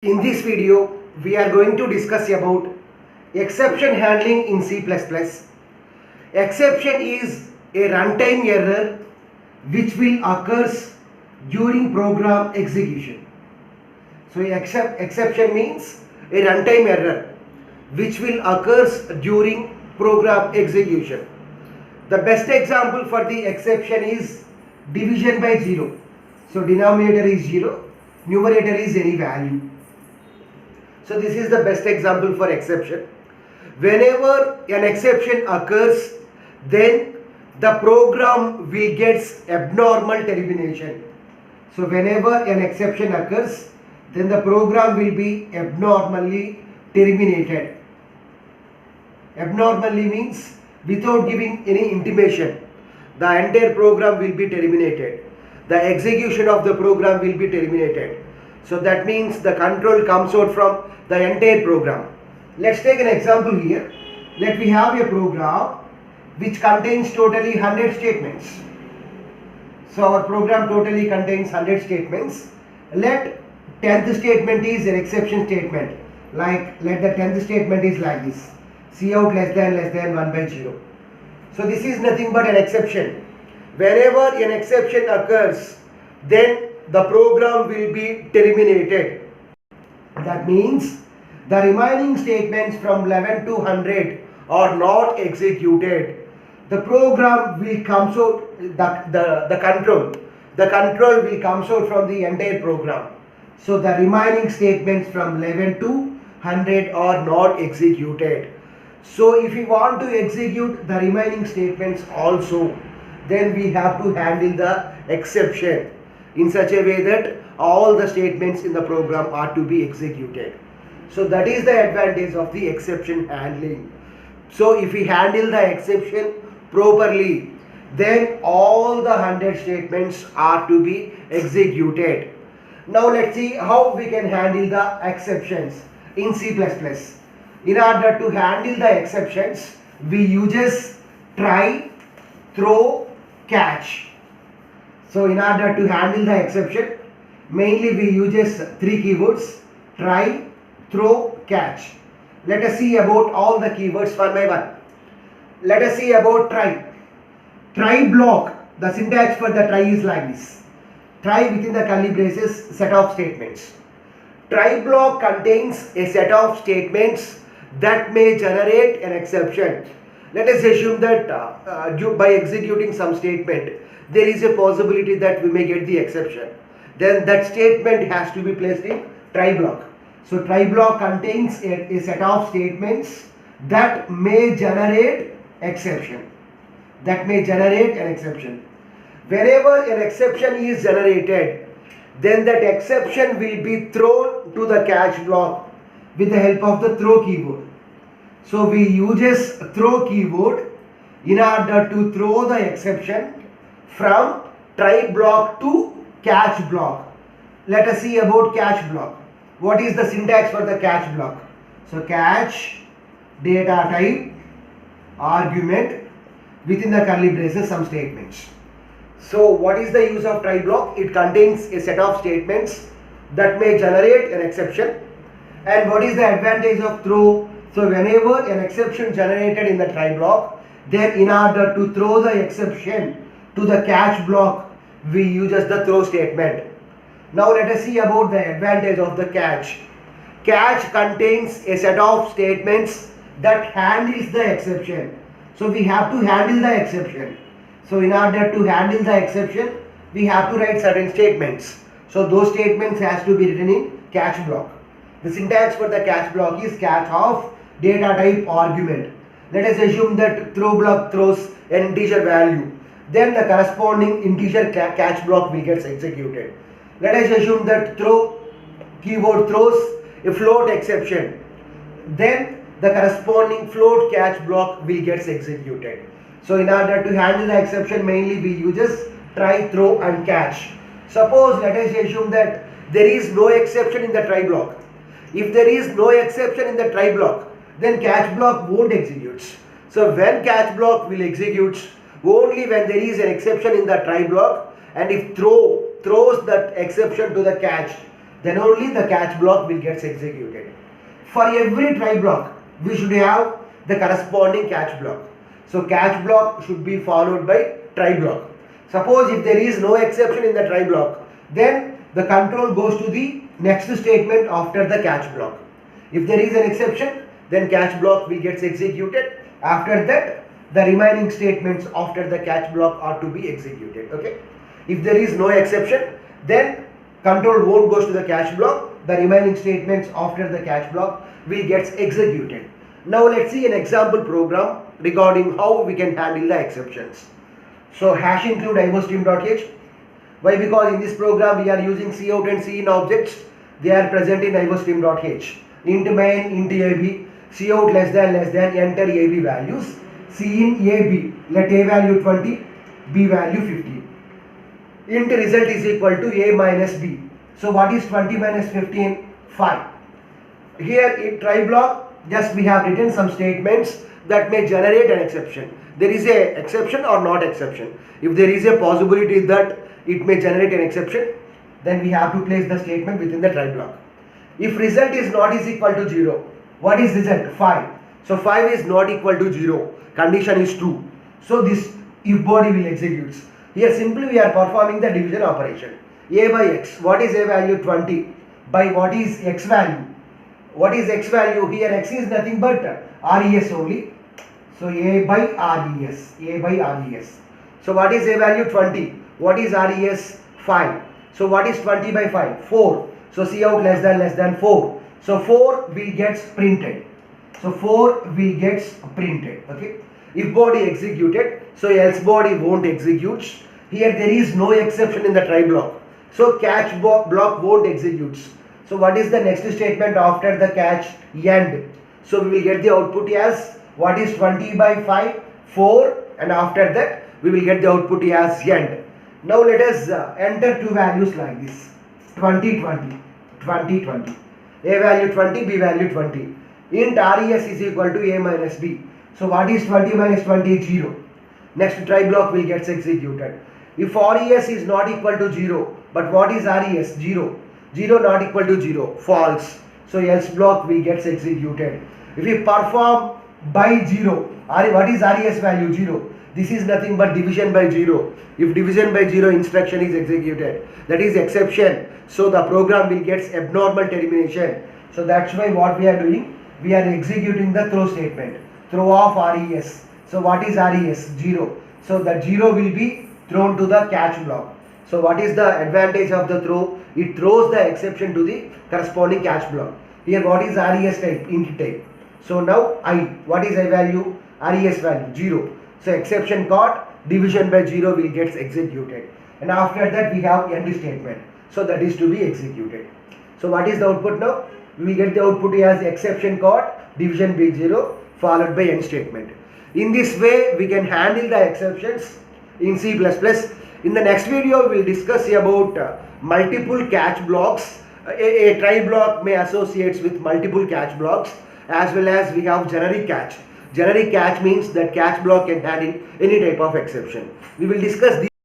In this video, we are going to discuss about exception handling in C++. Exception is a runtime error which will occurs during program execution. So exception means a runtime error which will occurs during program execution. The best example for the exception is division by 0. So denominator is 0, numerator is any value. So this is the best example for exception. Whenever an exception occurs, then the program will get abnormal termination. So whenever an exception occurs, then the program will be abnormally terminated. Abnormally means without giving any intimation. The entire program will be terminated. The execution of the program will be terminated. So that means the control comes out from the entire program. Let's take an example here. Let me have a program which contains totally 100 statements. So our program totally contains 100 statements. Let 10th statement is an exception statement. Like let the 10th statement is like this. Cout less than 1 by 0. So this is nothing but an exception. Whenever an exception occurs, then the program will be terminated. That means the remaining statements from 11 to 100 are not executed. The program will come out, the control will come out from the entire program. So the remaining statements from 11 to 100 are not executed. So if we want to execute the remaining statements also, then we have to handle the exception in such a way that all the statements in the program are to be executed. So that is the advantage of the exception handling. So if we handle the exception properly, then all the 100 statements are to be executed. Now let's see how we can handle the exceptions in C++. In order to handle the exceptions, we uses try, throw, catch. So in order to handle the exception, mainly we uses three keywords: try, throw, catch. Let us see about all the keywords one by one. Let us see about try. Try block. The syntax for the try is like this. Try within the curly braces set of statements. Try block contains a set of statements that may generate an exception. Let us assume that by executing some statement, there is a possibility that we may get the exception. Then that statement has to be placed in try block. So try block contains a set of statements that may generate exception. That may generate an exception. Whenever an exception is generated, then that exception will be thrown to the catch block with the help of the throw keyword. So we uses throw keyword in order to throw the exception from try block to catch block. Let us see about catch block. What is the syntax for the catch block? So catch data type argument within the curly braces some statements. So what is the use of try block? It contains a set of statements that may generate an exception. And what is the advantage of throw? So whenever an exception generated in the try block, then in order to throw the exception to the catch block, we use the throw statement. Now let us see about the advantage of the catch. Catch contains a set of statements that handles the exception. So we have to handle the exception. So in order to handle the exception, we have to write certain statements. So those statements has to be written in catch block. The syntax for the catch block is catch of data type argument. Let us assume that throw block throws an integer value. Then the corresponding integer catch block will get executed. Let us assume that throw keyword throws a float exception. Then the corresponding float catch block will get executed. So in order to handle the exception, mainly we uses try, throw and catch. Suppose let us assume that there is no exception in the try block. If there is no exception in the try block, then catch block won't execute. So when catch block will execute, only when there is an exception in the try block, and if throws that exception to the catch, then only the catch block will get executed. For every try block, we should have the corresponding catch block. So catch block should be followed by try block. Suppose if there is no exception in the try block, then the control goes to the next statement after the catch block. If there is an exception, then catch block will get executed. After that, the remaining statements after the catch block are to be executed. Okay. If there is no exception, then control won't go to the catch block. The remaining statements after the catch block will get executed. Now let's see an example program regarding how we can handle the exceptions. So hash include ivostream.h. Why? Because in this program we are using cout and cin objects. They are present in ivostream.h. Int main, int ab, cout less than, enter ab values. Cin ab, let a value 20, b value 50. Int result is equal to a minus b. So what is 20 minus 15? 5. Here in try block, just we have written some statements that may generate an exception. There is a exception or not exception. If there is a possibility that it may generate an exception, then we have to place the statement within the try block. If result is not is equal to 0, what is result? 5. So 5 is not equal to 0. Condition is true. So this if body will execute. Here simply we are performing the division operation. A by x. What is a value? 20. By what is x value? What is x value? Here x is nothing but res only. So a by res. A by res. So what is a value? 20. What is res? 5. So what is 20 by 5? 4. So cout less than 4. So 4 will get printed. So 4 will get printed. Okay. If body executed, so else body won't execute. Here there is no exception in the try block. So catch block won't execute. So what is the next statement after the catch? End. So we will get the output as what is 20 by 5? 4, and after that we will get the output as end. Now let us enter two values like this. 20, 20, 20, 20. A value 20, B value 20. Int res is equal to a minus b. So what is 20 minus 20? 0. Next try block will get executed. If res is not equal to 0, but what is res? 0. 0 not equal to 0, false. So else block will get executed. If we perform by 0, what is res value? 0. This is nothing but division by 0. If division by 0 instruction is executed, that is exception. So the program will get abnormal termination. So that's why what we are doing, we are executing the throw statement. Throw of res. So what is res? 0. So that 0 will be thrown to the catch block. So what is the advantage of the throw? It throws the exception to the corresponding catch block. Here what is res type? Int type. So now I, what is I value? Res value 0. So exception caught, division by 0 will get executed. And after that we have end statement. So that is to be executed. So what is the output now? We will get the output as exception caught, division by 0 followed by end statement. In this way we can handle the exceptions in C++. In the next video we will discuss about multiple catch blocks. A try block may associate with multiple catch blocks, as well as we have generic catch. Generic catch means that catch block can handle any type of exception. We will discuss